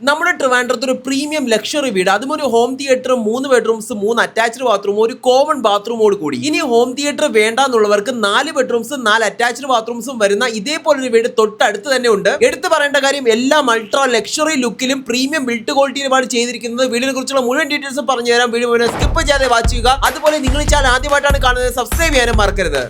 നമ്മുടെ ട്രിവാൻഡ്രത്ത് ഒരു പ്രീമിയം ലക്ഷറി വീട്, അതും ഒരു ഹോം തിയേറ്ററും 3 ബെഡ്റൂംസ് 3 അറ്റാച്ച്ഡ് ബാത്റൂം ഒരു കോമൺ ബാത്റൂമോട് കൂടി. ഇനി ഹോം തിയേറ്റർ വേണ്ടാന്നുള്ളവർക്ക് 4 ബെഡ്റൂംസ് 4 അറ്റാച്ച്ഡ് ബാത്റൂംസും വരുന്ന ഇതേപോലൊരു വീട് തൊട്ടടുത്ത് തന്നെ ഉണ്ട്. എടുത്തു പറയേണ്ട കാര്യം എല്ലാം അൾട്രാ ലക്ഷറി ലുക്കിലും പ്രീമിയം ബിൽഡ് ക്വാളിറ്റിയിലുമാണ് ചെയ്തിരിക്കുന്നത്. വീടിനെ കുറിച്ചുള്ള മുഴുവൻ ഡീറ്റെയിൽസ് പറഞ്ഞു തരാം. വീഡിയോ മുഴുവൻ സ്കിപ്പ് ചെയ്യാതെ വാച്ച് ചെയ്യുക. അതുപോലെ നിങ്ങൾ ഈ ചാനൽ ആദ്യമായിട്ടാണ് കാണുന്നത്, സബ്സ്ക്രൈബ് ചെയ്യാനും മറക്കരുത്.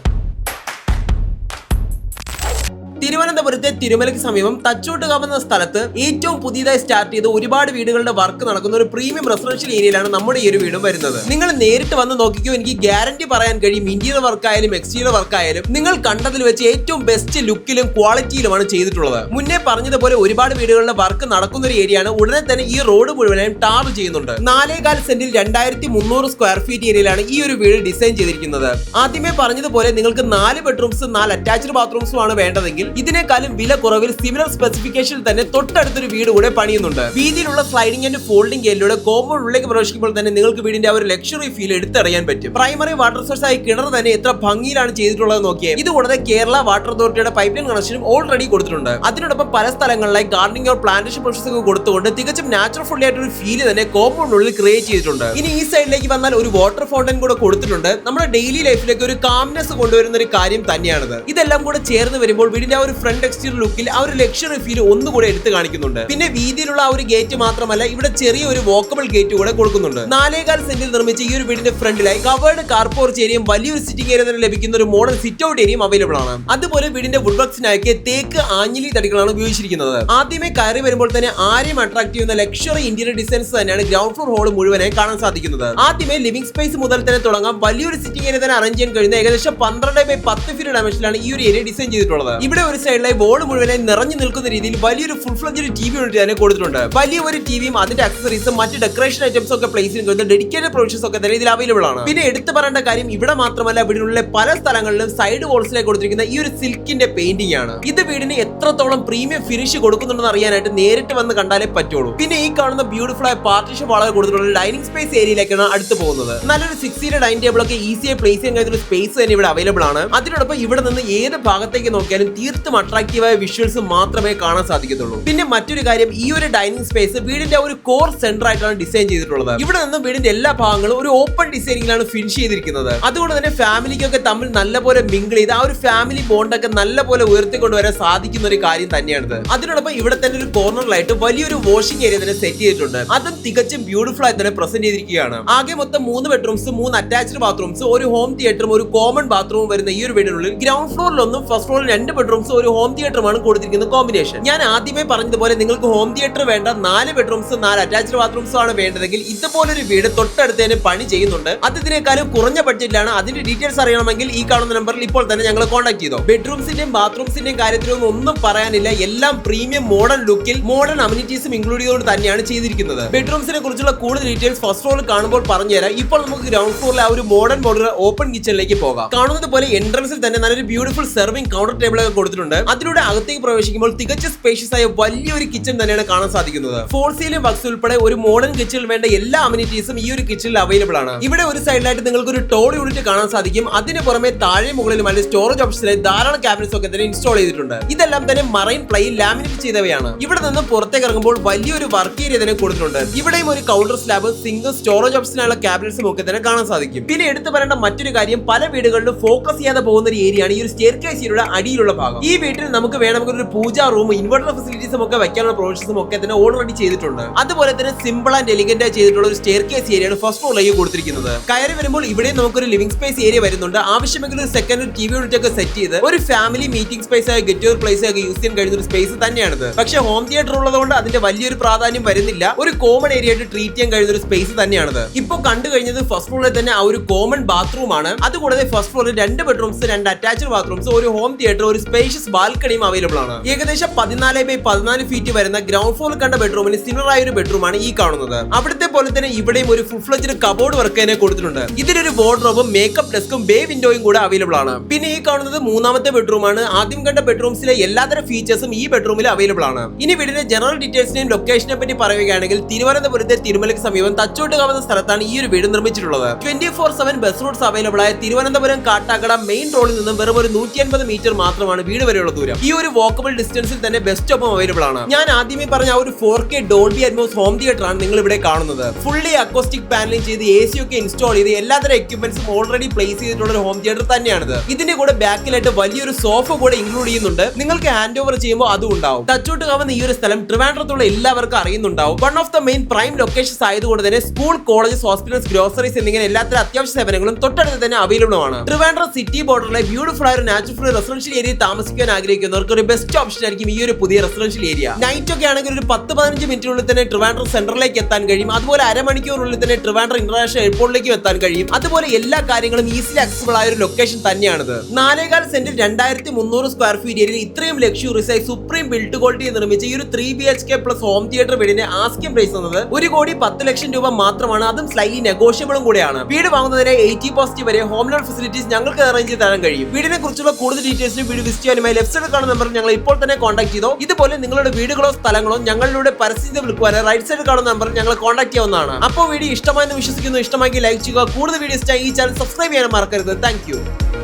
തിരുവനന്തപുരത്തെ തിരുമലയ്ക്ക് സമീപം തച്ചോട്ടുകാവ് എന്ന സ്ഥലത്ത് ഏറ്റവും പുതിയതായി സ്റ്റാർട്ട് ചെയ്ത് ഒരുപാട് വീടുകളുടെ വർക്ക് നടക്കുന്ന ഒരു പ്രീമിയം റെസിഡൻഷ്യൽ ഏരിയയിലാണ് നമ്മുടെ ഈ ഒരു വീടും വരുന്നത്. നിങ്ങൾ നേരിട്ട് വന്ന് നോക്കിക്കോ, എനിക്ക് ഗ്യാരണ്ടി പറയാൻ കഴിയും. ഇന്റീരിയർ വർക്ക് ആയാലും എക്സ്റ്റീരിയർ വർക്ക് ആയാലും നിങ്ങൾ കണ്ടതിൽ വെച്ച് ഏറ്റവും ബെസ്റ്റ് ലുക്കിലും ക്വാളിറ്റിയിലുമാണ് ചെയ്തിട്ടുള്ളത്. മുന്നേ പറഞ്ഞതുപോലെ ഒരുപാട് വീടുകളുടെ വർക്ക് നടക്കുന്ന ഒരു ഏരിയയാണ്. ഉടനെ തന്നെ ഈ റോഡ് മുഴുവനായും ടാർ ചെയ്യുന്നുണ്ട്. 4.25 സെന്റിൽ 2300 സ്ക്വയർ ഫീറ്റ് ഏരിയയിലാണ് ഈ ഒരു വീട് ഡിസൈൻ ചെയ്തിരിക്കുന്നത്. ആദ്യമേ പറഞ്ഞതുപോലെ നിങ്ങൾക്ക് 4 ബെഡ്റൂംസ് 4 അറ്റാച്ച്ഡ് ബാത്റൂംസും ആണ് വേണ്ടതെങ്കിൽ ഇതിനേക്കാളും വില കുറവിൽ സിമിലർ സ്പെസിഫിക്കേഷനിൽ തന്നെ തൊട്ടടുത്തൊരു വീട് കൂടെ പണിയുന്നുണ്ട്. വീതിയിലുള്ള സ്ലൈഡിംഗ് ആൻഡ് ഫോൾഡിംഗ് ഗേറ്റിലൂടെ കോമ്പൗണ്ടിലേക്ക് പ്രവേശിക്കുമ്പോൾ തന്നെ നിങ്ങൾക്ക് വീടിന്റെ ആ ഒരു ലക്ഷറി ഫീൽ എടുത്തറിയാൻ പറ്റും. പ്രൈമറി വാട്ടർ സോഴ്സ് ആയി കിണർ തന്നെ എത്ര ഭംഗിയിലാണ് ചെയ്തിട്ടുള്ളത് നോക്കിയേ. ഇത് കൂടാതെ കേരള വാട്ടർ അതോറിറ്റിയുടെ പൈപ്പ് ലൈൻ കണക്ഷനും ഓൾറെഡി കൊടുത്തിട്ടുണ്ട്. അതിനോടൊപ്പം പല സ്ഥലങ്ങളിലായി ഗാർഡനിങ് ഓർ പ്ലാന്റേഷൻ പ്രോസസ് ഒക്കെ കൊടുത്തുകൊണ്ട് തികച്ചും നാച്ചുറൽ ഫ്രണ്ട്ലി ആയിട്ട് ഒരു ഫീല് തന്നെ കോമ്പൗണ്ടിനുള്ളിൽ ക്രിയേറ്റ് ചെയ്തിട്ടുണ്ട്. ഇനി ഈ സൈഡിലേക്ക് വന്നാൽ ഒരു വാട്ടർ ഫൗണ്ടൻ കൂടെ കൊടുത്തിട്ടുണ്ട്. നമ്മുടെ ഡെയിലി ലൈഫിലേക്ക് ഒരു കാംനെസ് കൊണ്ടുവരുന്ന ഒരു കാര്യം തന്നെയാണിത്. ഇതെല്ലാം കൂടെ ചേർന്ന് വരുമ്പോൾ വീടിന്റെ ആ ഒരു ഫ്രണ്ട് എക്സ്റ്റീരിയർ ലുക്കിൽ ആ ഒരു ലക്ഷറി ഫീൽ ഒന്നുകൂടെ എടുത്തു കാണിക്കുന്നുണ്ട്. പിന്നെ വീതിയിലുള്ള ആ ഒരു ഗേറ്റ് മാത്രമല്ല, ഇവിടെ ചെറിയ ഒരു വോക്കബിൾ ഗേറ്റ് കൂടെ കൊടുക്കുന്നുണ്ട്. 4.25 സെന്റിൽ നിർമ്മിച്ച ഈ ഒരു വീടിന്റെ ഫ്രണ്ടിലായി കവേർഡ് കാർ പോർച്ച് ഏരിയയും വലിയൊരു സിറ്റിംഗ് ഏരിയ തന്നെ ലഭിക്കുന്ന ഒരു മോഡൽ സിറ്റ് ഔട്ട് ഏരിയയും അവൈലബിൾ ആണ്. അതുപോലെ വീടിന്റെ വുഡ് വർക്സിനായി തേക്ക് ആഞ്ഞിലി തടികളാണ് ഉപയോഗിച്ചിരിക്കുന്നത്. ആദ്യമേ കയറി വരുമ്പോൾ തന്നെ ആരെയും അട്രാക്ട് ചെയ്യുന്ന ലക്ഷറി ഇന്റീരിയർ ഡിസൈൻസ് തന്നെയാണ് ഗ്രൗണ്ട് ഫ്ലോർ ഹോൾ മുഴുവനായി കാണാൻ സാധിക്കുന്നത്. ആദ്യമേ ലിവിംഗ് സ്പേസ് മുതൽ തന്നെ തുടങ്ങാം. വലിയൊരു സിറ്റിംഗ് ഏരിയ തന്നെ അറേഞ്ച് ചെയ്യാൻ കഴിയുന്ന ഏകദേശം 12x10 ഫീറ്റ് ഡയമെൻഷനിലാണ് ഈ ഒരു ഏരിയ ഡിസൈൻ ചെയ്തിട്ടുള്ളത്. ഇവിടെ ഒരു സൈഡിലായി വോൾ മുഴുവനായി നിറഞ്ഞു നിൽക്കുന്ന രീതിയിൽ വലിയൊരു ഫുൾ ഫ്ലെഡ്ജ് ടിവി യൂണിറ്റ് തന്നെ കൊടുത്തിട്ടുണ്ട്. വലിയ ഒരു ടിവിയും അതിന്റെ അക്സസറീസും മറ്റ് ഡെക്കറേഷൻ ഐറ്റംസ് ഒക്കെ പ്ലേസ് ചെയ്യുന്ന ഡെഡിക്കേറ്റഡ് പ്രൊവിഷൻസ് ഒക്കെ തന്നെ ഇതിൽ അവൈലബിൾ ആണ്. പിന്നെ എടുത്തു പറയേണ്ട കാര്യം ഇവിടെ മാത്രമല്ല, വീടിനുള്ള പല സ്ഥലങ്ങളിലും സൈഡ് വോൾസിലേക്ക് കൊടുത്തിരിക്കുന്ന ഈ ഒരു സിൽക്കിന്റെ പെയിന്റിംഗ് ആണ്. ഇത് വീടിന് എത്രത്തോളം പ്രീമിയം ഫിനിഷ് കൊടുക്കുന്നുണ്ടെന്ന് അറിയാനായിട്ട് നേരിട്ട് വന്ന് കണ്ടാലേ പറ്റുള്ളൂ. പിന്നെ ഈ കാണുന്ന ബ്യൂട്ടിഫുൾ ആയ പാർട്ടീഷൻ വളരെ കൊടുത്തിട്ടുള്ള ഡൈനിങ് സ്പേസ് ഏരിയയിലേക്കാണ് അടുത്ത് പോകുന്നത്. നല്ലൊരു 6 സീറ്റർ ഡൈനിങ് ടേബിൾ ഒക്കെ ഈസിയായി പ്ലേസ് ചെയ്യാൻ കഴിയുന്ന ഒരു സ്പേസ് തന്നെ ഇവിടെ അവൈലബിൾ ആണ്. അതിനോടൊപ്പം ഇവിടെ നിന്ന് ഏത് ഭാഗത്തേക്ക് നോക്കിയാലും തീർത്തും അട്രാക്റ്റീവായ വിഷ്വൽസ് മാത്രമേ കാണാൻ സാധിക്കത്തുള്ളൂ. പിന്നെ മറ്റൊരു കാര്യം, ഈ ഒരു ഡൈനിങ് സ്പേസ് വീടിന്റെ ഒരു കോർ സെന്റർ ആയിട്ടാണ് ഡിസൈൻ ചെയ്തിട്ടുള്ളത്. ഇവിടെ നിന്നും വീടിന്റെ എല്ലാ ഭാഗങ്ങളും ഒരു ഓപ്പൺ ഡിസൈനിങ്ങിലാണ് ഫിനിഷ് ചെയ്തിരിക്കുന്നത്. അതുകൊണ്ട് തന്നെ ഫാമിലിക്കൊക്കെ തമ്മിൽ നല്ലപോലെ മിങ്കിൾ ചെയ്ത് ആ ഒരു ഫാമിലി ബോണ്ടൊക്കെ നല്ലപോലെ ഉയർത്തിക്കൊണ്ടുവരാൻ സാധിക്കുന്ന ഒരു കാര്യം തന്നെയാണിത്. അതിനോടൊപ്പം ഇവിടെ തന്നെ ഒരു കോർണറിലായിട്ട് വലിയൊരു വാഷിംഗ് ഏരിയ തന്നെ സെറ്റ് ചെയ്തിട്ടുണ്ട്. അതും തികച്ചും ബ്യൂട്ടിഫുൾ ആയി തന്നെ പ്രസന്റ് ചെയ്തിരിക്കുകയാണ്. ആകെ മൊത്തം 3 ബെഡ്റൂംസ് 3 അറ്റാച്ച്ഡ് ബാത്റൂംസ് ഒരു ഹോം തിയേറ്ററും ഒരു കോമൺ ബാത്റൂമും വരുന്ന ഈ ഒരു വീടിനുള്ളിൽ ഗ്രൗണ്ട് ഫ്ലോറിലൊന്നും ഫസ്റ്റ് ഫ്ലോറിൽ 2 ബെഡ്റൂംസ് ഒരു ഹോം തിയേറ്ററുമാണ് കൊടുത്തിരിക്കുന്ന കോമ്പിനേഷൻ. ഞാൻ ആദ്യമേ പറഞ്ഞതുപോലെ നിങ്ങൾക്ക് ഹോം തിയേറ്റർ വേണ്ട, 4 ബെഡ്റൂംസ് 4 അറ്റാച്ച്ഡ് ബാത്റൂംസും ആണ് വേണ്ടതെങ്കിൽ ഇതുപോലൊരു വീട് തൊട്ടടുത്ത് തന്നെ പണി ചെയ്യുന്നുണ്ട്. അത് ഇതിനേക്കാളും കുറഞ്ഞ ബഡ്ജറ്റിലാണ്. അതിന്റെ ഡീറ്റെയിൽസ് അറിയണമെങ്കിൽ ഈ കാണുന്ന നമ്പറിൽ ഇപ്പോൾ തന്നെ ഞങ്ങൾ കോൺടാക്ട് ചെയ്തോ. ബെഡ്റൂംസിന്റെയും ബാത്റൂംസിന്റെയും കാര്യത്തിലൊന്നും ഒന്നും പറയാനില്ല. എല്ലാം പ്രീമിയം മോഡേൺ ലുക്കിൽ മോഡേൺ അമ്യൂണിറ്റീസും ഇൻക്ലൂഡ് ചെയ്തുകൊണ്ട് തന്നെയാണ് ചെയ്തിരിക്കുന്നത്. ബെഡ്റൂംസിനെ കുറിച്ചുള്ള കൂടുതൽ ഡീറ്റെയിൽസ് ഫസ്റ്റ് ഫ്ലോറിൽ കാണുമ്പോൾ പറഞ്ഞുതരാം. ഇപ്പോൾ നമുക്ക് ഗ്രൗണ്ട് ഫ്ലോറിലെ ആ ഒരു മോഡേൺ ഓപ്പൺ കിച്ചണിലേക്ക് പോകാം. കാണുന്നത് പോലെ എൻട്രൻസിൽ തന്നെ നല്ലൊരു ബ്യൂട്ടിഫുൾ സെർവിംഗ് കൗണ്ടർ ടേബിൾ ഒക്കെ കൊടുത്തിട്ടുണ്ട്. അതിലൂടെ അകത്തേക്ക് പ്രവേശിക്കുമ്പോൾ തികച്ച സ്പേഷ്യസ് ആയ വലിയൊരു കിച്ചൺ തന്നെയാണ് കാണാൻ സാധിക്കുന്നത്. ഫോൾ സീലിംഗ് വർക്സ് ഉൾപ്പെടെ ഒരു മോഡേൺ കിച്ചണിൽ വേണ്ട എല്ലാ അമ്യൂണിറ്റീസും ഈ ഒരു കിച്ചണിൽ അവൈലബിൾ ആണ്. ഇവിടെ ഒരു സൈഡിലായിട്ട് നിങ്ങൾക്ക് ഒരു ടോൾ യൂണിറ്റ് കാണാൻ സാധിക്കും. അതിന് പുറമെ താഴെ മുകളിലും അല്ലെങ്കിൽ സ്റ്റോറേജ് ഓപ്ഷനിൽ ധാരാളം ക്യാബിനറ്റ്സ് ഒക്കെ തന്നെ ഇൻസ്റ്റാൾ ചെയ്തിട്ടുണ്ട്. ഇതെല്ലാം തന്നെ മറൈൻ പ്ലൈയിൽ ലാമിനേറ്റ് ചെയ്തവയാണ്. ഇവിടെ നിന്ന് പുറത്തേക്ക് ഇറങ്ങുമ്പോൾ വലിയൊരു വർക്ക് ഏരിയ തന്നെ കൊടുത്തിട്ടുണ്ട്. ഇവിടെയും ഒരു കൗണ്ടർ സ്ലാബ്, സിങ്ക്, സ്റ്റോറേജ് ഓപ്ഷനുള്ള ക്യാബിനറ്റ്സും ഒക്കെ തന്നെ കാണാൻ സാധിക്കും. പിന്നെ എടുത്തു പറയേണ്ട മറ്റൊരു കാര്യം, പല വീടുകളിലും ഫോക്കസ് ചെയ്യാതെ പോകുന്ന ഒരു ഏരിയയാണ് ഈ ഒരു സ്റ്റെയർകേസിയുടെ അടിയിലുള്ള ഭാഗം. ഈ വീട്ടിൽ നമുക്ക് വേണമെങ്കിൽ ഒരു പൂജാ റൂം, ഇൻവെർട്ടർ ഫെസിലിറ്റീസും ഒക്കെ വെക്കാനുള്ള പ്രൊവിഷൻസും ഒക്കെ തന്നെ ഓൾറെഡി ചെയ്തിട്ടുണ്ട്. അതുപോലെ തന്നെ സിമ്പിൾ ആൻഡ് എലിഗന്റ് ആയി ചെയ്തിട്ടുള്ള ഒരു സ്റ്റെയർകേസ് ഏരിയയാണ് ഫസ്റ്റ് ഫ്ലോറിലേക്ക് കൊടുത്തിരിക്കുന്നത്. കയറി വരുമ്പോൾ ഇവിടെ നമുക്കൊരു ലിവിംഗ് സ്പേസ് ഏരിയ വരുന്നുണ്ട്. ആവശ്യമെങ്കിൽ ഒരു സെക്കൻഡ് ടിവി യൂണിറ്റ് ഒക്കെ സെറ്റ് ചെയ്ത് ഒരു ഫാമിലി മീറ്റിംഗ് സ്പേസ് ആയി ഗെറ്റ് യുവർ പ്ലേസ് ഒക്കെ യൂസ് ചെയ്യാൻ കഴിയുന്ന ഒരു സ്പേസ് തന്നെയാണിത്. പക്ഷേ ഹോം തിയേറ്റർ ഉള്ളതുകൊണ്ട് അതിന്റെ വലിയൊരു പ്രാധാന്യം വരുന്നില്ല. ഒരു കോമൺ ഏരിയ ആയിട്ട് ട്രീറ്റ് ചെയ്യാൻ കഴിയുന്ന ഒരു സ്പേസ് തന്നെയാണിത്. ഇപ്പോൾ കണ്ടു കഴിഞ്ഞത് ഫസ്റ്റ് ഫ്ലോറിൽ തന്നെ ആ ഒരു കോമൺ ബാത്റൂം ആണ്. അതുകൂടാതെ ഫസ്റ്റ് ഫ്ലോറിൽ 2 ബെഡ്റൂംസ് 2 അറ്റാച്ച്ഡ് ബാത്റൂംസ് ഒരു ഹോം തിയേറ്റർ ഒരു സ്പേഷ്യസ് ബാൽക്കണിയും അവൈലബിൾ ആണ്. ഏകദേശം 14x14 ഫീറ്റ് വരുന്ന ഗ്രൗണ്ട് ഫ്ലോറിൽ കണ്ട ബെഡ്റൂമിന് സിമിലർ ആയ ഒരു ബെഡ്റൂമാണ് ഈ കാണുന്നത്. അവിടുത്തെ പോലെ തന്നെ ഇവിടെയും ഒരു ഫുൾ ഫ്ലെഡ്ജ് കബോർഡ് വർക്ക് തന്നെ കൊടുത്തിട്ടുണ്ട്. ഇതിലൊരു വാർഡ്രോബും മേക്കപ്പ് ഡെസ്കും ബേ വിൻഡോയും കൂടെ അവൈലബിൾ ആണ്. പിന്നെ ഈ കാണുന്നത് 3ാമത്തെ ബെഡ്റൂമാണ്. ആദ്യം കണ്ട ബെഡ്റൂംസിലെ എല്ലാത്തരം ഫീച്ചേഴ്സും ഈ ബെഡ്റൂമിൽ അവൈലബിൾ ആണ്. ഇനി വീടിന്റെ ജനറൽ ഡീറ്റെയിൽസിനെയും ലൊക്കേഷനെ പറ്റി പറയുകയാണെങ്കിൽ തിരുവനന്തപുരത്തെ തിരുമലയ്ക്ക് സമീപം തച്ചോട്ടുകാവ് എന്ന സ്ഥലത്താണ് ഈ ഒരു വീട് നിർമ്മിച്ചിട്ടുള്ളത്. 24/7 ബസ് റൂട്ട്സ് അവൈലബിൾ ആയ തിരുവനന്തപുരം കാട്ടാക്കട മെയിൻ റോഡിൽ നിന്നും വെറും ഒരു 150 മീറ്റർ മാത്രമാണ് വീട് വീട് വരെയുള്ള ദൂരം. ഈ ഒരു വാക്കബിൾ ഡിസ്റ്റൻസിൽ തന്നെ ബസ് സ്റ്റോപ്പും അവൈലബിൾ ആണ്. ഞാൻ ആദ്യമേ പറഞ്ഞ ആ ഒരു 4K Dolby Atmos home theatre ആണ് നിങ്ങൾ ഇവിടെ കാണുന്നത്. ഫുള്ളി അക്കോസ്റ്റിക് പാനലിംഗ് ചെയ്ത് AC ഒക്കെ ഇൻസ്റ്റാൾ ചെയ്ത് എല്ലാത്തരം എക്യുപ്മെന്റ്സും ഓൾറെഡി പ്ലേസ് ചെയ്തിട്ടുള്ള ഒരു ഹോം തിയേറ്റർ തന്നെയാണിത്. ഇതിന്റെ കൂടെ ബാക്കിലായിട്ട് വലിയൊരു സോഫ കൂടെ ഇൻക്ലൂഡ് ചെയ്യുന്നുണ്ട്. നിങ്ങൾക്ക് ഹാൻഡ് ഓവർ ചെയ്യുമ്പോൾ അതും ഉണ്ടാവും. തച്ചോട്ടുകാവുന്ന ഈ ഒരു സ്ഥലം ട്രിവാൻഡ്രത്തുള്ള എല്ലാവർക്കും അറിയുന്നുണ്ടാവും. One of the main prime locations ആയതുകൊണ്ട് തന്നെ സ്കൂൾ, കോളേജസ്, ഹോസ്പിറ്റൽസ്, ഗ്രോസറീസ് എന്നിങ്ങനെ എല്ലാത്തരം അത്യാവശ്യ സേവനങ്ങളും തൊട്ടടുത്ത് തന്നെ അവൈലബിൾ ആണ്. ട്രിവാൻഡ്രം സിറ്റി ബോർഡറിലെ ബ്യൂട്ടിഫുൾ ആയ ഒരു നാച്ചുറൽ ഫ്രീ റെസിഡൻഷ്യൽ ഏരിയ താമസിക്കാൻ ആഗ്രഹിക്കുന്നവർക്ക് ഒരു ബെസ്റ്റ് ഓപ്ഷൻ ആയിരിക്കും ഈ ഒരു പുതിയ റെസിഡൻഷ്യൽ ഏരിയ. നൈറ്റ് ഒക്കെ ആണെങ്കിൽ ഒരു 10-15 മിനിറ്റിനുള്ളിൽ തന്നെ ട്രിവാൻഡ്രം സെൻട്രലിലേക്ക് എത്താൻ കഴിയും. അതുപോലെ അരമണിക്കൂറിനുള്ളിൽ തന്നെ ട്രിവാൻഡ്രം ഇന്റർനാഷണൽ എയർപോർട്ടിലേക്കും എത്താൻ കഴിയും. അതുപോലെ എല്ലാ കാര്യങ്ങളും ഈസിലി ആക്സസിബിൾ ആയ ഒരു ലൊക്കേഷൻ തന്നെയാണിത്. 4.25 സെന്റിൽ 2300 സ്ക്വയർ ഫീറ്റ് ഏരിയയിൽ ഇത്രയും ലക്ഷൂറിയസ് ആയി സുപ്രീം ബിൽഡ് ക്വാളിറ്റി നിർമ്മിച്ച ഈ ഒരു 3 BHK പ്ലസ് ഹോം തിയേറ്റർ വീടിന്റെ ആസ്കിംഗ് പ്രൈസ് എന്നത് 1,10,00,000 രൂപ മാത്രമാണ്. അതും സ്ലൈറ്റ്ലി നെഗോഷ്യബിളും കൂടെയാണ്. വീട് വാങ്ങുന്നതിന് 80% വരെ ഹോം ലോൺ ഫെസിലിറ്റീസ് ഞങ്ങൾക്ക് അറേഞ്ച് ചെയ്ത് തരാൻ കഴിയും. വീടിനെ കുറിച്ചുള്ള കൂടുതൽ ഡീറ്റെയിൽസിന് വീട് വിസിറ്റ് ചെയ്യാനുമായി ലെഫ്റ്റ് സൈഡിൽ കാണുന്ന നമ്പറിൽ ഞങ്ങൾ ഇപ്പോൾ തന്നെ കോൺടാക്ട് ചെയ്തോ. ഇതുപോലെ നിങ്ങളുടെ വീടുകളോ സ്ഥലങ്ങളോ ഞങ്ങളിലൂടെ പരസ്യം വിൽക്കുവാൻ റൈറ്റ് സൈഡിൽ കാണുന്ന നമ്പറിൽ ഞങ്ങൾ കോൺടാക്ട് ചെയ്യാവുന്നതാണ്. അപ്പോൾ വീഡിയോ ഇഷ്ടമായെന്ന് വിശ്വസിക്കുന്നു. ഇഷ്ടമാക്കി ലൈക്ക് ചെയ്യുക. കൂടുതൽ വീഡിയോസ് ഈ ചാനൽ സബ്സ്ക്രൈബ് ചെയ്യാൻ മറക്കരുത്. താങ്ക്